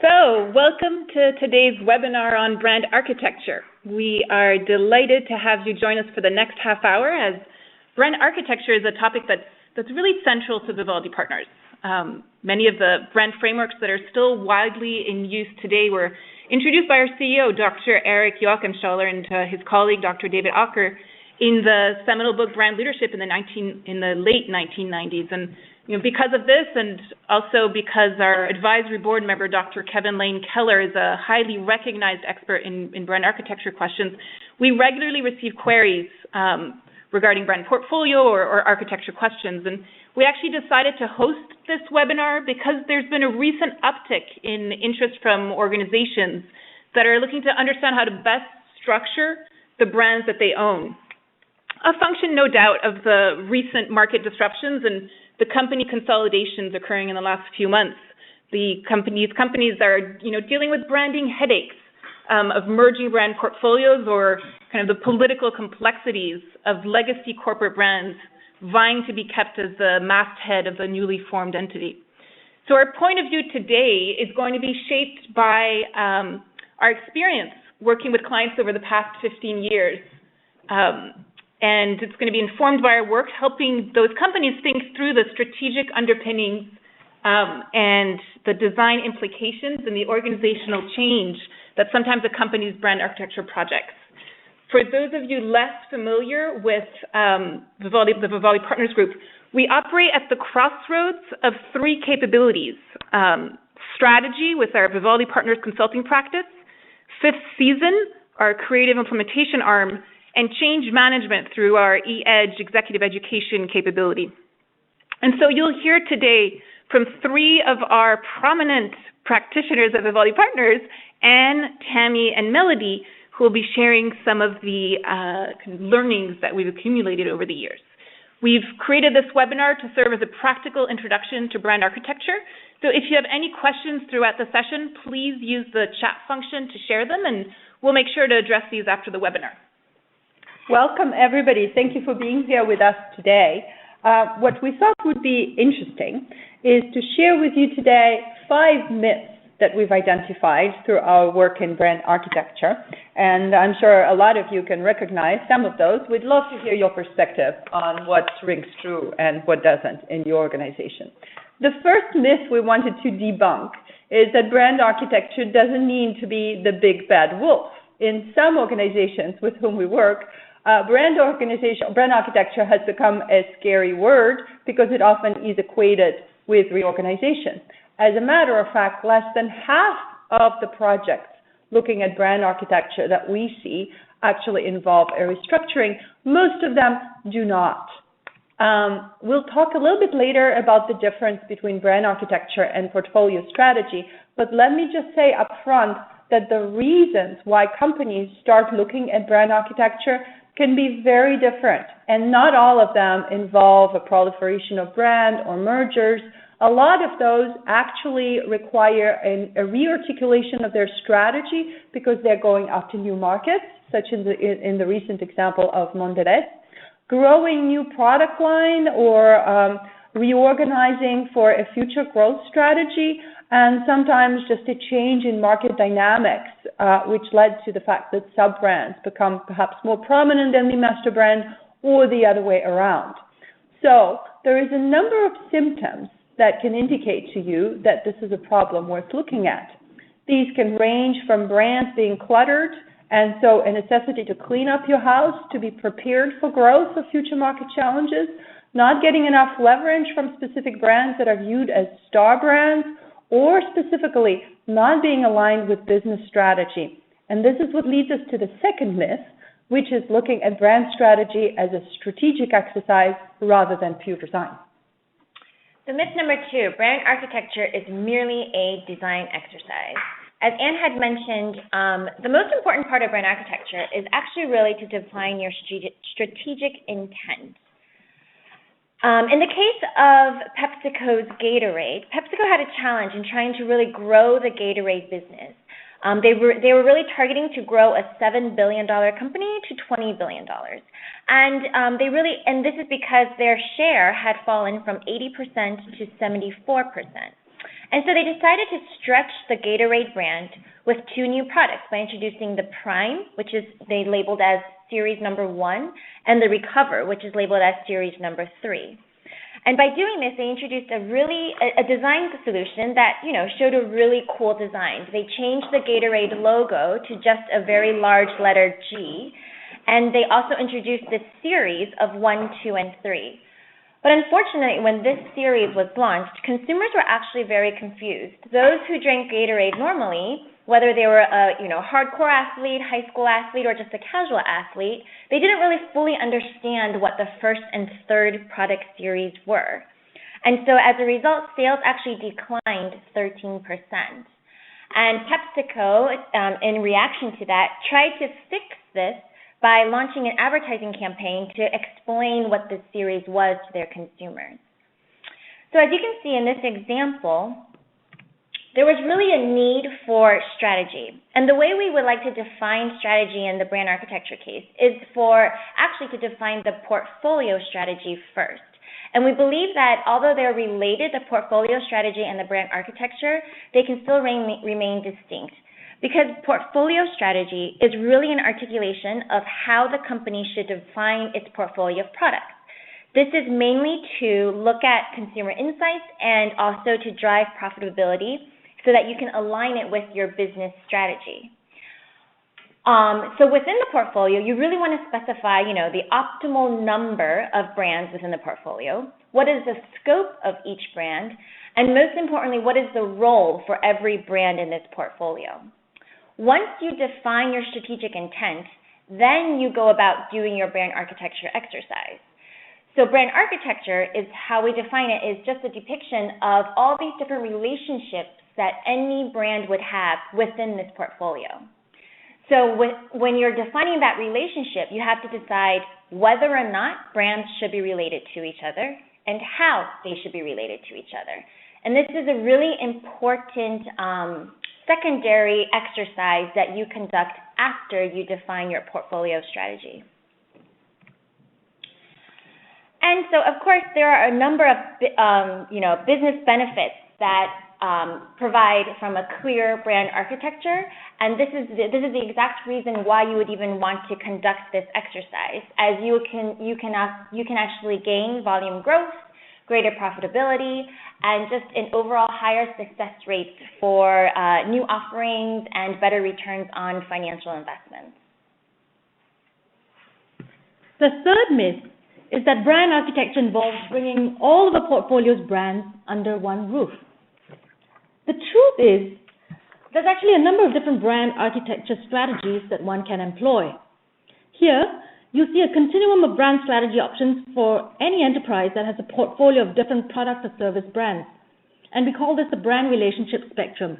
So, welcome to today's webinar on brand architecture. We are delighted to have you join us for the next half hour, as brand architecture is a topic that's really central to Vivaldi Partners. Many of the brand frameworks that are still widely in use today were introduced by our CEO, Dr. Eric Joachimsthaler, and his colleague, Dr. David Ocker, in the seminal book Brand Leadership in the late 1990s. And because of this, and also because our advisory board member, Dr. Kevin Lane Keller, is a highly recognized expert in brand architecture questions, we regularly receive queries regarding brand portfolio or architecture questions. And we actually decided to host this webinar because there's been a recent uptick in interest from organizations that are looking to understand how to best structure the brands that they own. A function, no doubt, of the recent market disruptions and the company consolidations occurring in the last few months. These companies are, dealing with branding headaches of merging brand portfolios, or kind of the political complexities of legacy corporate brands vying to be kept as the masthead of the newly formed entity. So our point of view today is going to be shaped by our experience working with clients over the past 15 years. And it's going to be informed by our work helping those companies think through the strategic underpinnings and the design implications and the organizational change that sometimes accompanies brand architecture projects. For those of you less familiar with the Vivaldi Partners Group, we operate at the crossroads of three capabilities: strategy with our Vivaldi Partners consulting practice, Fifth Season, our creative implementation arm, and change management through our e-Edge executive education capability. And so you'll hear today from three of our prominent practitioners at Vivaldi Partners, Anne, Tammy, and Melody, who will be sharing some of the learnings that we've accumulated over the years. We've created this webinar to serve as a practical introduction to brand architecture. So if you have any questions throughout the session, please use the chat function to share them, and we'll make sure to address these after the webinar. Welcome, everybody. Thank you for being here with us today. What we thought would be interesting is to share with you today 5 myths that we've identified through our work in brand architecture. And I'm sure a lot of you can recognize some of those. We'd love to hear your perspective on what rings true and what doesn't in your organization. The first myth we wanted to debunk is that brand architecture doesn't mean to be the big bad wolf. In some organizations with whom we work, brand architecture has become a scary word because it often is equated with reorganization. As a matter of fact, less than half of the projects looking at brand architecture that we see actually involve a restructuring. Most of them do not. We'll talk a little bit later about the difference between brand architecture and portfolio strategy, but let me just say up front that the reasons why companies start looking at brand architecture can be very different, and not all of them involve a proliferation of brand or mergers. A lot of those actually require a rearticulation of their strategy because they're going after new markets, such in the recent example of Mondelez, growing new product line, or reorganizing for a future growth strategy, and sometimes just a change in market dynamics, which led to the fact that sub-brands become perhaps more prominent than the master brand, or the other way around. So there is a number of symptoms that can indicate to you that this is a problem worth looking at. These can range from brands being cluttered, and so a necessity to clean up your house to be prepared for growth of future market challenges, not getting enough leverage from specific brands that are viewed as star brands, or specifically not being aligned with business strategy. And this is what leads us to the second myth, which is looking at brand strategy as a strategic exercise rather than pure design. So myth number 2, brand architecture is merely a design exercise. As Anne had mentioned, the most important part of brand architecture is actually really to define your strategic intent. In the case of PepsiCo's Gatorade, PepsiCo had a challenge in trying to really grow the Gatorade business. They were really targeting to grow a $7 billion company to $20 billion. And this is because their share had fallen from 80% to 74%. And so they decided to stretch the Gatorade brand with 2 new products by introducing the Prime, which is they labeled as Series number 1, and the Recover, which is labeled as Series number 3. And by doing this, they introduced a design solution that, showed a really cool design. They changed the Gatorade logo to just a very large letter G, and they also introduced this series of 1, 2, and 3. But unfortunately, when this series was launched, consumers were actually very confused. Those who drank Gatorade normally, whether they were a hardcore athlete, high school athlete, or just a casual athlete, they didn't really fully understand what the first and third product series were. And so as a result, sales actually declined 13%. And PepsiCo, in reaction to that, tried to fix this by launching an advertising campaign to explain what this series was to their consumers. So as you can see in this example, there was really a need for strategy. And the way we would like to define strategy in the brand architecture case is for actually to define the portfolio strategy first. And we believe that although they're related, the portfolio strategy and the brand architecture, they can still remain distinct. Because portfolio strategy is really an articulation of how the company should define its portfolio of products. This is mainly to look at consumer insights and also to drive profitability so that you can align it with your business strategy. So within the portfolio, you really want to specify, the optimal number of brands within the portfolio, what is the scope of each brand, and most importantly, what is the role for every brand in this portfolio. Once you define your strategic intent, then you go about doing your brand architecture exercise. So brand architecture is how we define it, is just a depiction of all these different relationships that any brand would have within this portfolio. So when you're defining that relationship, you have to decide whether or not brands should be related to each other and how they should be related to each other. And this is a really important secondary exercise that you conduct after you define your portfolio strategy. And so, of course, there are a number of business benefits that provide from a clear brand architecture, and this is the exact reason why you would even want to conduct this exercise, as you can actually gain volume growth, greater profitability, and just an overall higher success rates for new offerings and better returns on financial investments. The third myth is that brand architecture involves bringing all of a portfolio's brands under one roof. The truth is, there's actually a number of different brand architecture strategies that one can employ. Here, you see a continuum of brand strategy options for any enterprise that has a portfolio of different product or service brands. And we call this the brand relationship spectrum.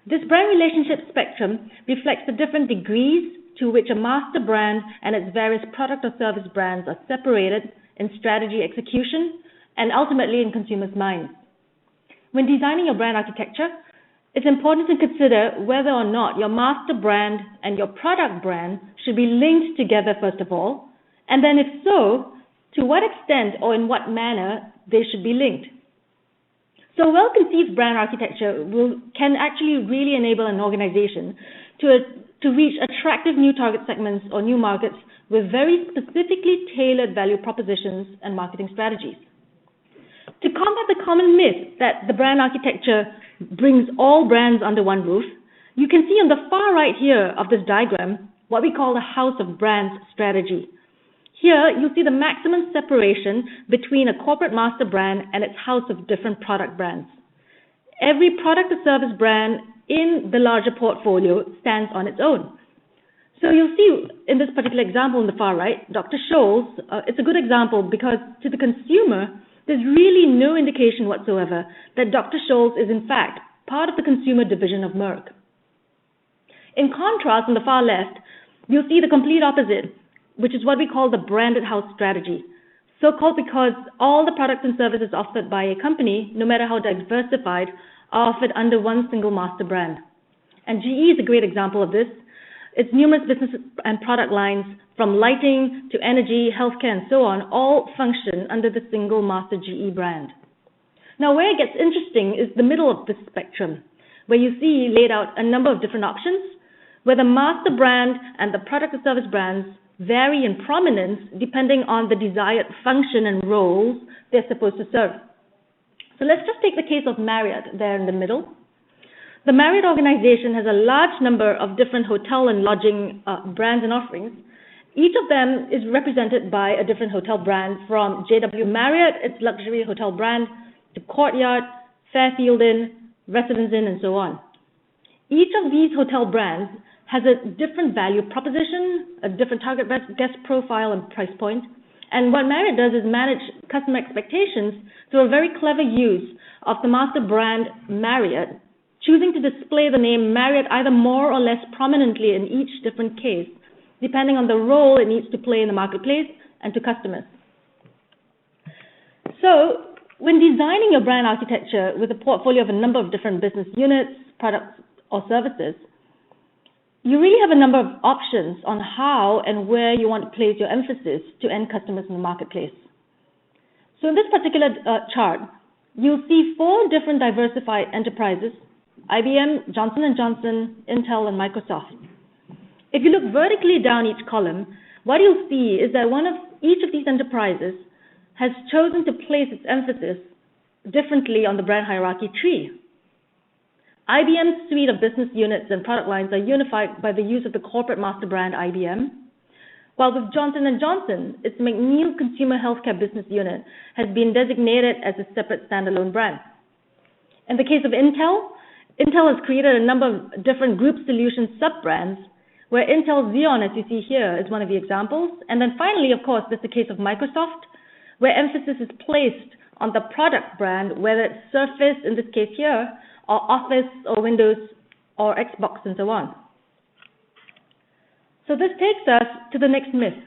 This brand relationship spectrum reflects the different degrees to which a master brand and its various product or service brands are separated in strategy execution and ultimately in consumers' minds. When designing your brand architecture, it's important to consider whether or not your master brand and your product brand should be linked together first of all, and then if so, to what extent or in what manner they should be linked. So well-conceived brand architecture can actually really enable an organization to reach attractive new target segments or new markets with very specifically tailored value propositions and marketing strategies. To combat the common myth that the brand architecture brings all brands under one roof, you can see on the far right here of this diagram what we call the house of brands strategy. Here, you see the maximum separation between a corporate master brand and its house of different product brands. Every product or service brand in the larger portfolio stands on its own. So you'll see in this particular example on the far right, Dr. Scholl's, it's a good example because to the consumer, there's really no indication whatsoever that Dr. Scholl's is in fact part of the consumer division of Merck. In contrast, on the far left, you'll see the complete opposite, which is what we call the branded house strategy. So-called because all the products and services offered by a company, no matter how diversified, are offered under one single master brand. And GE is a great example of this. Its numerous business and product lines, from lighting to energy, healthcare, and so on, all function under the single master GE brand. Now, where it gets interesting is the middle of this spectrum, where you see laid out a number of different options, where the master brand and the product or service brands vary in prominence depending on the desired function and roles they're supposed to serve. So let's just take the case of Marriott there in the middle. The Marriott organization has a large number of different hotel and lodging brands and offerings. Each of them is represented by a different hotel brand, from JW Marriott, its luxury hotel brand, to Courtyard, Fairfield Inn, Residence Inn, and so on. Each of these hotel brands has a different value proposition, a different target guest profile and price point. And what Marriott does is manage customer expectations through a very clever use of the master brand Marriott, choosing to display the name Marriott either more or less prominently in each different case, depending on the role it needs to play in the marketplace and to customers. So, when designing your brand architecture with a portfolio of a number of different business units, products, or services, you really have a number of options on how and where you want to place your emphasis to end customers in the marketplace. So in this particular chart, you'll see 4 different diversified enterprises: IBM, Johnson & Johnson, Intel, and Microsoft. If you look vertically down each column, what you'll see is that each of these enterprises has chosen to place its emphasis differently on the brand hierarchy tree. IBM's suite of business units and product lines are unified by the use of the corporate master brand IBM, while with Johnson & Johnson, its McNeil Consumer Healthcare business unit has been designated as a separate standalone brand. In the case of Intel, Intel has created a number of different group solution sub-brands, where Intel Xeon, as you see here, is one of the examples. And then finally, of course, there's the case of Microsoft, where emphasis is placed on the product brand, whether it's Surface, in this case here, or Office, or Windows, or Xbox, and so on. So this takes us to the next myth,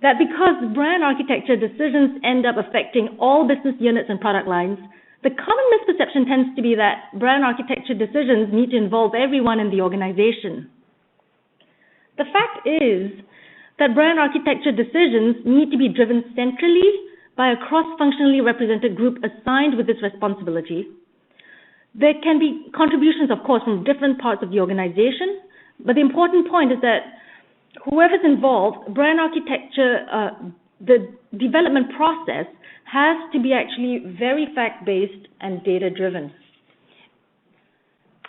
that because brand architecture decisions end up affecting all business units and product lines, the common misperception tends to be that brand architecture decisions need to involve everyone in the organization. The fact is that brand architecture decisions need to be driven centrally by a cross-functionally represented group assigned with this responsibility. There can be contributions, of course, from different parts of the organization, but the important point is that whoever's involved, brand architecture, the development process has to be actually very fact-based and data-driven.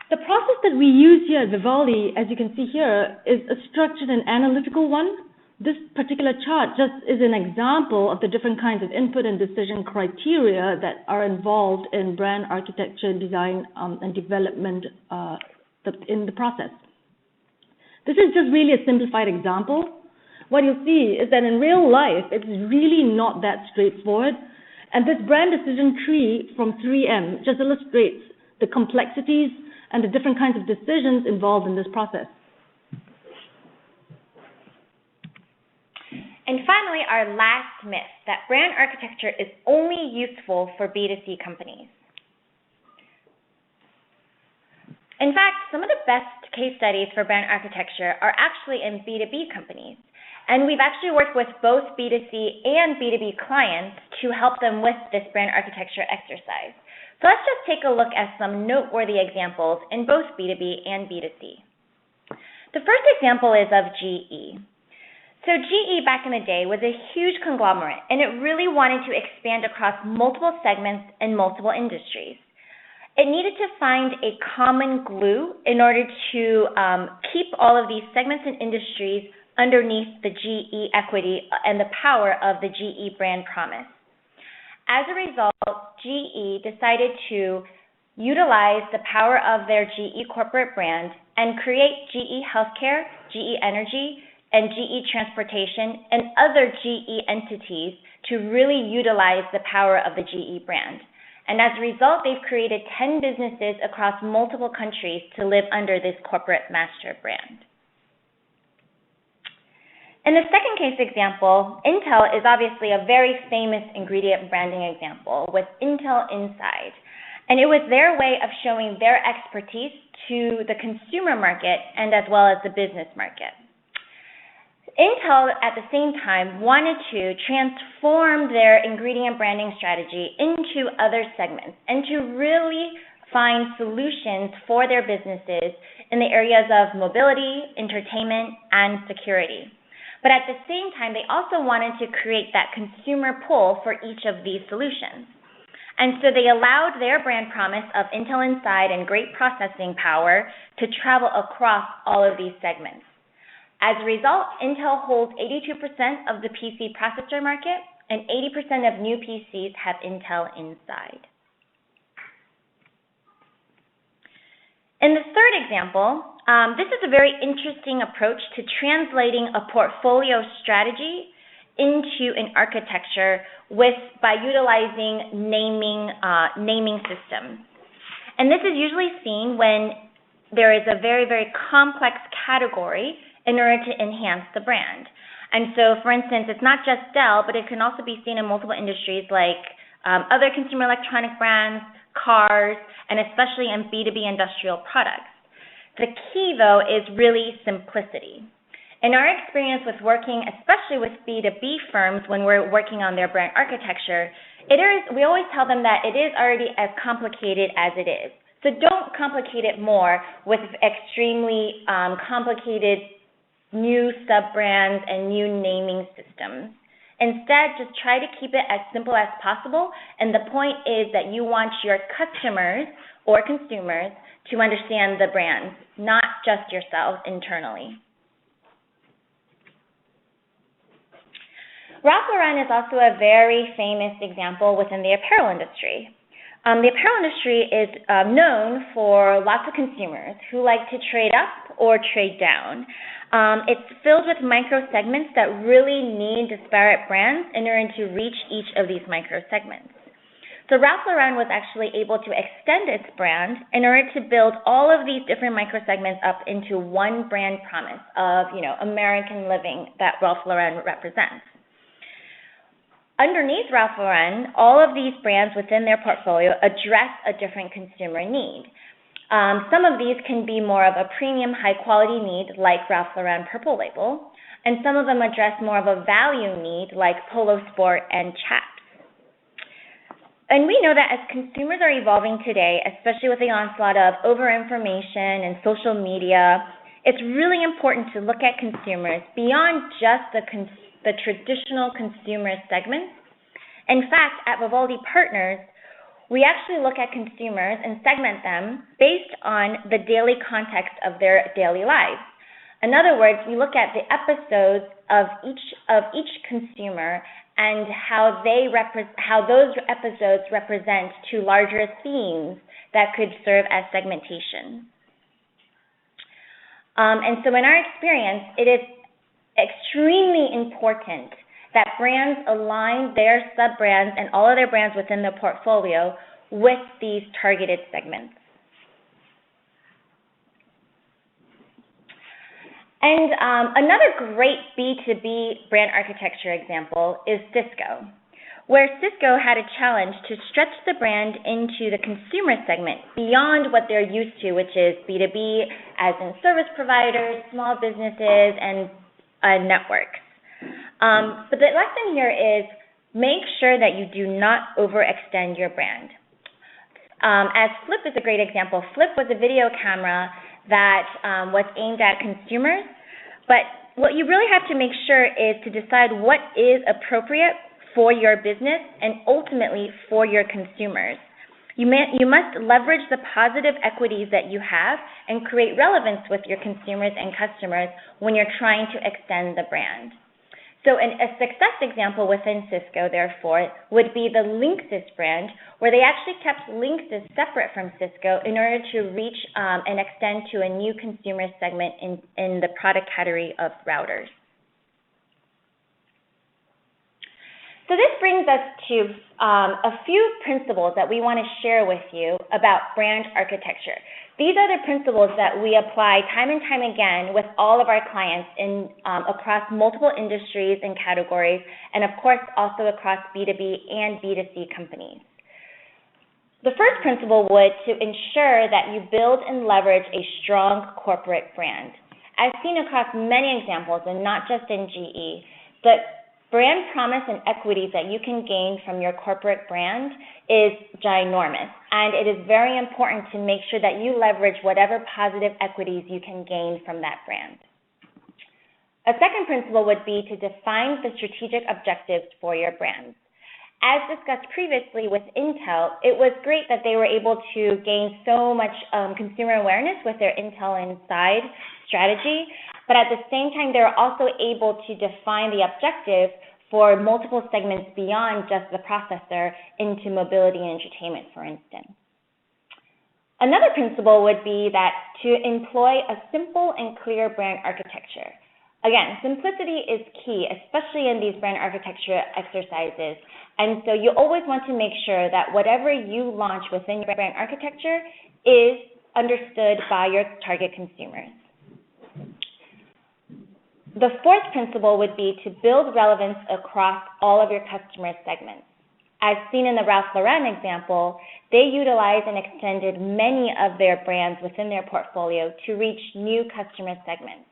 The process that we use here at Vivaldi, as you can see here, is a structured and analytical one. This particular chart just is an example of the different kinds of input and decision criteria that are involved in brand architecture, design, and development in the process. This is just really a simplified example. What you'll see is that in real life, it's really not that straightforward. And this brand decision tree from 3M just illustrates the complexities and the different kinds of decisions involved in this process. And finally, our last myth, that brand architecture is only useful for B2C companies. In fact, some of the best case studies for brand architecture are actually in B2B companies. And we've actually worked with both B2C and B2B clients to help them with this brand architecture exercise. So let's just take a look at some noteworthy examples in both B2B and B2C. The first example is of GE. So GE back in the day was a huge conglomerate, and it really wanted to expand across multiple segments and multiple industries. It needed to find a common glue in order to keep all of these segments and industries underneath the GE equity and the power of the GE brand promise. As a result, GE decided to utilize the power of their GE corporate brand and create GE Healthcare, GE Energy, and GE Transportation, and other GE entities to really utilize the power of the GE brand. And as a result, they've created 10 businesses across multiple countries to live under this corporate master brand. In the second case example, Intel is obviously a very famous ingredient branding example with Intel Inside. And it was their way of showing their expertise to the consumer market and as well as the business market. Intel, at the same time, wanted to transform their ingredient branding strategy into other segments and to really find solutions for their businesses in the areas of mobility, entertainment, and security. But at the same time, they also wanted to create that consumer pull for each of these solutions. And so they allowed their brand promise of Intel Inside and great processing power to travel across all of these segments. As a result, Intel holds 82% of the PC processor market, and 80% of new PCs have Intel Inside. In the third example, this is a very interesting approach to translating a portfolio strategy into an architecture by utilizing naming systems. And this is usually seen when there is a very, very complex category in order to enhance the brand. And so, for instance, it's not just Dell, but it can also be seen in multiple industries like other consumer electronic brands, cars, and especially in B2B industrial products. The key, though, is really simplicity. In our experience with working, especially with B2B firms when we're working on their brand architecture, we always tell them that it is already as complicated as it is. So don't complicate it more with extremely complicated new sub-brands and new naming systems. Instead, just try to keep it as simple as possible, and the point is that you want your customers or consumers to understand the brands, not just yourselves internally. Ralph Lauren is also a very famous example within the apparel industry. The apparel industry is known for lots of consumers who like to trade up or trade down. It's filled with micro segments that really need disparate brands in order to reach each of these micro segments. So Ralph Lauren was actually able to extend its brand in order to build all of these different micro segments up into one brand promise of, American living that Ralph Lauren represents. Underneath Ralph Lauren, all of these brands within their portfolio address a different consumer need. Some of these can be more of a premium, high-quality need, like Ralph Lauren Purple Label, and some of them address more of a value need, like Polo Sport and Chaps. And we know that as consumers are evolving today, especially with the onslaught of over-information and social media, it's really important to look at consumers beyond just the traditional consumer segments. In fact, at Vivaldi Partners, we actually look at consumers and segment them based on the daily context of their daily lives. In other words, we look at the episodes of each consumer and how those episodes represent two larger themes that could serve as segmentation. And so in our experience, it is extremely important that brands align their sub-brands and all of their brands within their portfolio with these targeted segments. And another great B2B brand architecture example is Cisco, where Cisco had a challenge to stretch the brand into the consumer segment beyond what they're used to, which is B2B, as in service providers, small businesses, and networks. But the lesson here is make sure that you do not overextend your brand. As Flip is a great example. Flip was a video camera that was aimed at consumers, but what you really have to make sure is to decide what is appropriate for your business and ultimately for your consumers. You must leverage the positive equities that you have and create relevance with your consumers and customers when you're trying to extend the brand. So a success example within Cisco, therefore, would be the Linksys brand, where they actually kept Linksys separate from Cisco in order to reach and extend to a new consumer segment in the product category of routers. So this brings us to a few principles that we want to share with you about brand architecture. These are the principles that we apply time and time again with all of our clients across multiple industries and categories, and of course also across B2B and B2C companies. The first principle would to ensure that you build and leverage a strong corporate brand. as seen across many examples and not just in GE, the brand promise and equities that you can gain from your corporate brand is ginormous, and it is very important to make sure that you leverage whatever positive equities you can gain from that brand. A second principle would be to define the strategic objectives for your brand. As discussed previously with Intel, it was great that they were able to gain so much consumer awareness with their Intel Inside strategy, but at the same time, they were also able to define the objective for multiple segments beyond just the processor into mobility and entertainment, for instance. Another principle would be that to employ a simple and clear brand architecture. Again, simplicity is key, especially in these brand architecture exercises. And so you always want to make sure that whatever you launch within your brand architecture is understood by your target consumers. The fourth principle would be to build relevance across all of your customer segments. As seen in the Ralph Lauren example, they utilized and extended many of their brands within their portfolio to reach new customer segments.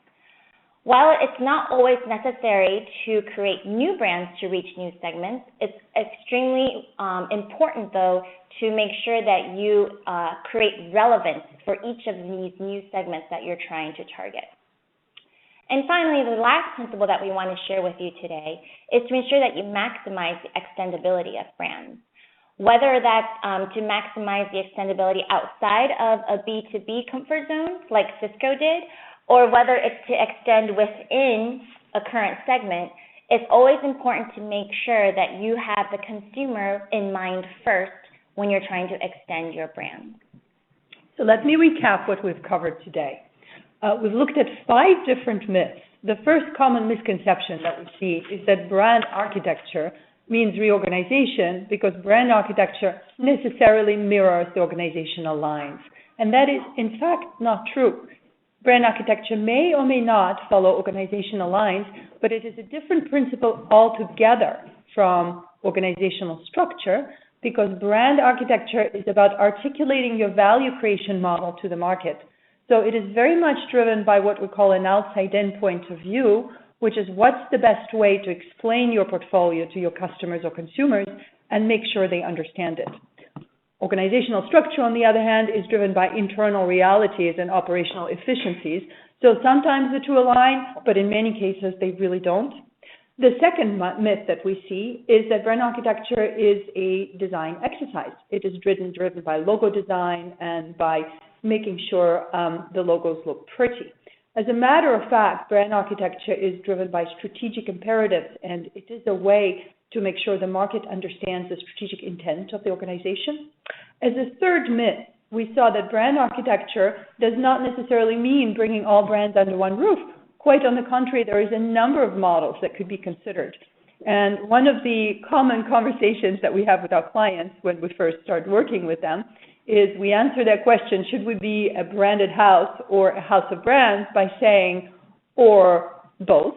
While it's not always necessary to create new brands to reach new segments, it's extremely important, though, to make sure that you create relevance for each of these new segments that you're trying to target. And finally, the last principle that we want to share with you today is to ensure that you maximize the extendability of brands. Whether that's to maximize the extendability outside of a B2B comfort zone, like Cisco did, or whether it's to extend within a current segment, it's always important to make sure that you have the consumer in mind first when you're trying to extend your brand. So let me recap what we've covered today. We've looked at 5 different myths. The first common misconception that we see is that brand architecture means reorganization because brand architecture necessarily mirrors the organizational lines. And that is, in fact, not true. Brand architecture may or may not follow organizational lines, but it is a different principle altogether from organizational structure because brand architecture is about articulating your value creation model to the market. So it is very much driven by what we call an outside-in point of view, which is what's the best way to explain your portfolio to your customers or consumers and make sure they understand it. Organizational structure, on the other hand, is driven by internal realities and operational efficiencies. So sometimes the two align, but in many cases they really don't. The second myth that we see is that brand architecture is a design exercise. It is driven by logo design and by making sure the logos look pretty. As a matter of fact, brand architecture is driven by strategic imperatives, and it is a way to make sure the market understands the strategic intent of the organization. As a third myth, we saw that brand architecture does not necessarily mean bringing all brands under one roof. Quite on the contrary, there is a number of models that could be considered. And one of the common conversations that we have with our clients when we first start working with them is we answer that question, should we be a branded house or a house of brands, by saying, or both,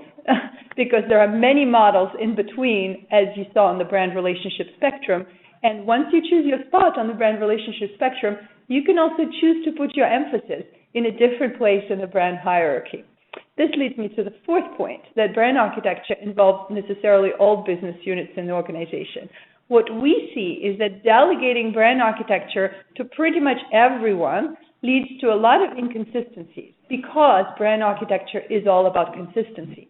because there are many models in between, as you saw on the brand relationship spectrum. And once you choose your spot on the brand relationship spectrum, you can also choose to put your emphasis in a different place in the brand hierarchy. This leads me to the fourth point, that brand architecture involves necessarily all business units in the organization. What we see is that delegating brand architecture to pretty much everyone leads to a lot of inconsistencies because brand architecture is all about consistency.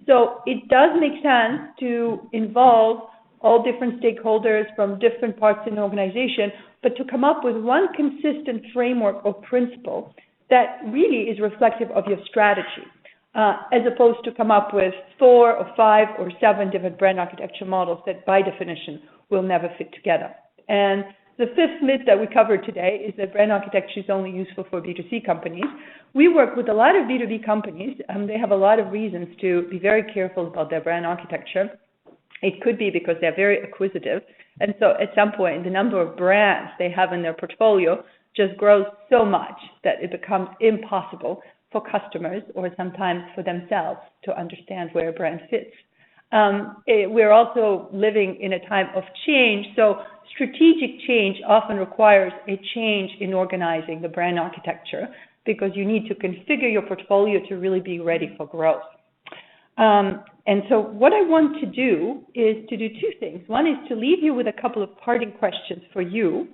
So it does make sense to involve all different stakeholders from different parts in the organization, but to come up with one consistent framework or principle that really is reflective of your strategy, as opposed to come up with 4 or 5 or 7 different brand architecture models that by definition will never fit together. And the fifth myth that we covered today is that brand architecture is only useful for B2C companies. We work with a lot of B2B companies, and they have a lot of reasons to be very careful about their brand architecture. It could be because they're very acquisitive, and so at some point the number of brands they have in their portfolio just grows so much that it becomes impossible for customers or sometimes for themselves to understand where a brand fits. We're also living in a time of change, so strategic change often requires a change in organizing the brand architecture because you need to configure your portfolio to really be ready for growth. And so what I want to do is to do two things. One is to leave you with a couple of parting questions for you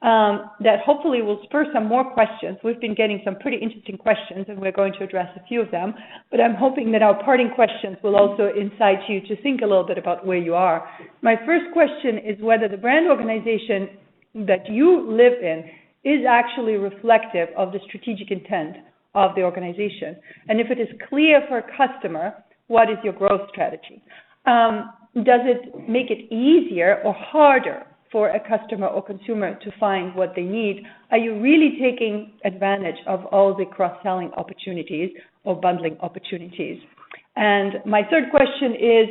that hopefully will spur some more questions. We've been getting some pretty interesting questions, and we're going to address a few of them. But I'm hoping that our parting questions will also incite you to think a little bit about where you are. My first question is whether the brand organization that you live in is actually reflective of the strategic intent of the organization. And if it is clear for a customer, what is your growth strategy? Does it make it easier or harder for a customer or consumer to find what they need? Are you really taking advantage of all the cross-selling opportunities or bundling opportunities? And my third question is,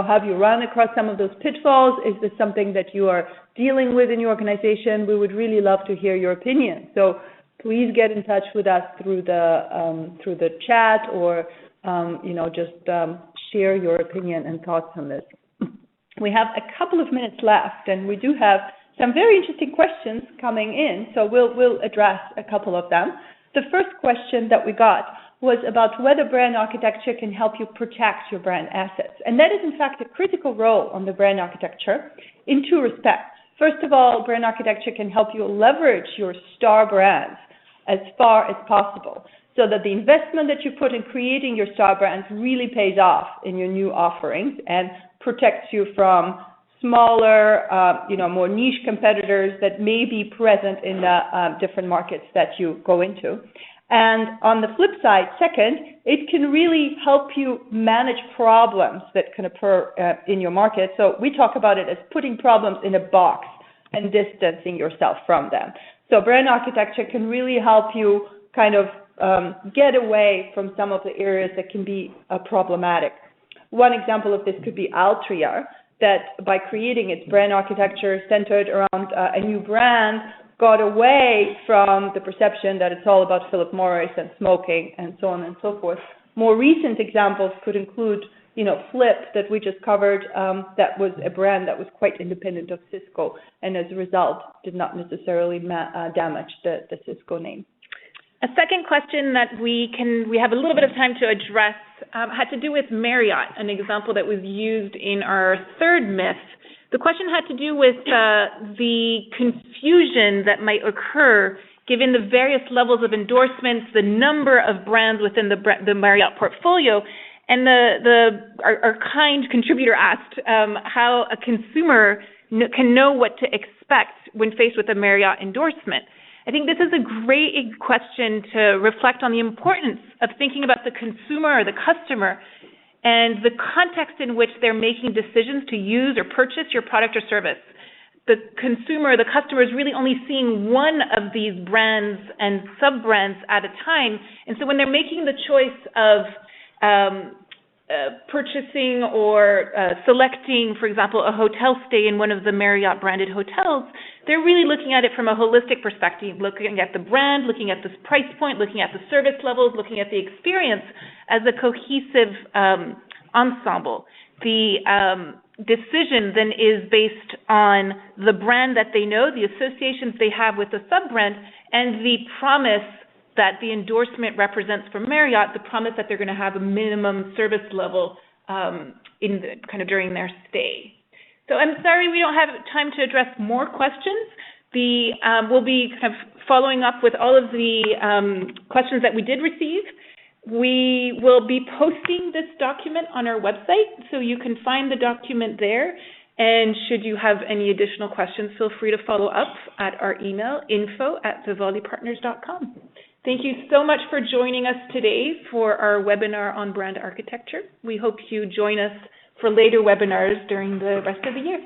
have you run across some of those pitfalls? Is this something that you are dealing with in your organization? We would really love to hear your opinion. So please get in touch with us through the chat or just share your opinion and thoughts on this. We have a couple of minutes left, and we do have some very interesting questions coming in, so we'll address a couple of them. The first question that we got was about whether brand architecture can help you protect your brand assets. And that is, in fact, a critical role on the brand architecture in two respects. First of all, brand architecture can help you leverage your star brands as far as possible, so that the investment that you put in creating your star brands really pays off in your new offerings and protects you from smaller, more niche competitors that may be present in the different markets that you go into. And on the flip side, second, it can really help you manage problems that can occur in your market. So we talk about it as putting problems in a box and distancing yourself from them. So brand architecture can really help you kind of get away from some of the areas that can be problematic. One example of this could be Altria, that by creating its brand architecture centered around a new brand, got away from the perception that it's all about Philip Morris and smoking and so on and so forth. More recent examples could include, Flip that we just covered, that was a brand that was quite independent of Cisco, and as a result did not necessarily damage the Cisco name. A second question that we have a little bit of time to address had to do with Marriott, an example that was used in our third myth. The question had to do with the confusion that might occur given the various levels of endorsements, the number of brands within the Marriott portfolio, and our kind contributor asked how a consumer can know what to expect when faced with a Marriott endorsement. I think this is a great question to reflect on the importance of thinking about the consumer or the customer and the context in which they're making decisions to use or purchase your product or service. The consumer, the customer, is really only seeing one of these brands and sub-brands at a time. And so when they're making the choice of purchasing or selecting, for example, a hotel stay in one of the Marriott branded hotels, they're really looking at it from a holistic perspective, looking at the brand, looking at the price point, looking at the service levels, looking at the experience as a cohesive ensemble. The decision then is based on the brand that they know, the associations they have with the sub-brand, and the promise that the endorsement represents for Marriott, the promise that they're going to have a minimum service level during their stay. So I'm sorry we don't have time to address more questions. We'll be kind of following up with all of the questions that we did receive. We will be posting this document on our website, so you can find the document there. And should you have any additional questions, feel free to follow up at our email, info@vivaldipartners.com. Thank you so much for joining us today for our webinar on brand architecture. We hope you join us for later webinars during the rest of the year.